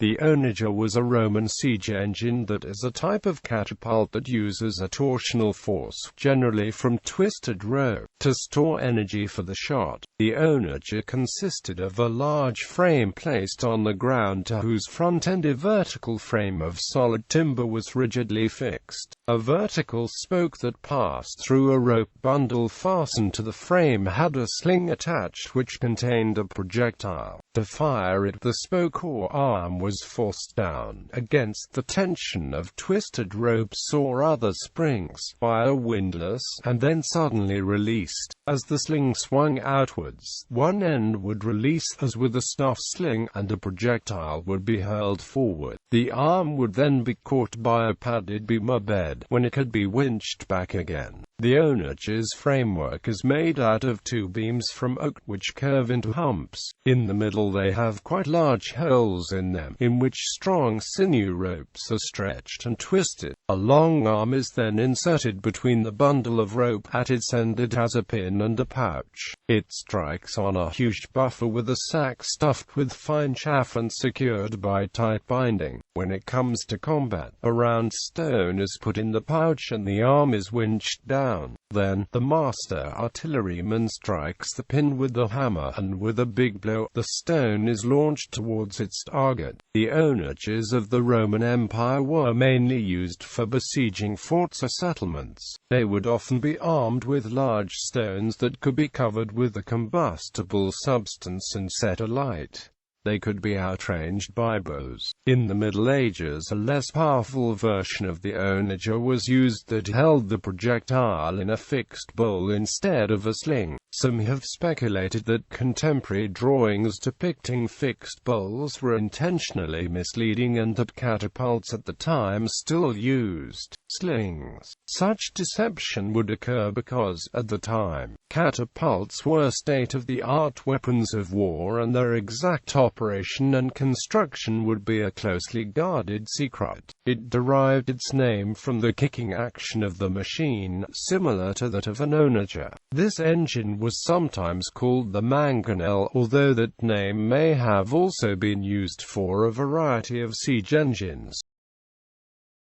The Onager was a Roman siege engine that is a type of catapult that uses a torsional force, generally from twisted rope, to store energy for the shot. The Onager consisted of a large frame placed on the ground to whose front end a vertical frame of solid timber was rigidly fixed. A vertical spoke that passed through a rope bundle fastened to the frame had a sling attached which contained a projectile. To fire it, the spoke or arm was forced down against the tension of twisted ropes or other springs by a windlass, and then suddenly released. As the sling swung outwards, one end would release as with a stuff sling, and a projectile would be hurled forward. The arm would then be caught by a padded beam or bed, when it could be winched back again. The Onager's framework is made out of two beams from oak, which curve into humps. In the middle they have quite large holes in them, in which strong sinew ropes are stretched and twisted. A long arm is then inserted between the bundle of rope. At its end it has a pin and a pouch. It strikes on a huge buffer with a sack stuffed with fine chaff and secured by tight binding. When it comes to combat, a round stone is put in the pouch and the arm is winched down. Then, the master artilleryman strikes the pin with the hammer, and with a big blow, the stone is launched towards its target. The onagers of the Roman Empire were mainly used for besieging forts or settlements. They would often be armed with large stones that could be covered with a combustible substance and set alight. They could be outranged by bows. In the Middle Ages, a less powerful version of the onager was used that held the projectile in a fixed bowl instead of a sling. Some have speculated that contemporary drawings depicting fixed bowls were intentionally misleading and that catapults at the time still used slings. Such deception would occur because, at the time, catapults were state-of-the-art weapons of war and their exact operation and construction would be a closely guarded secret. It derived its name from the kicking action of the machine, similar to that of an onager. This engine was sometimes called the mangonel, although that name may have also been used for a variety of siege engines.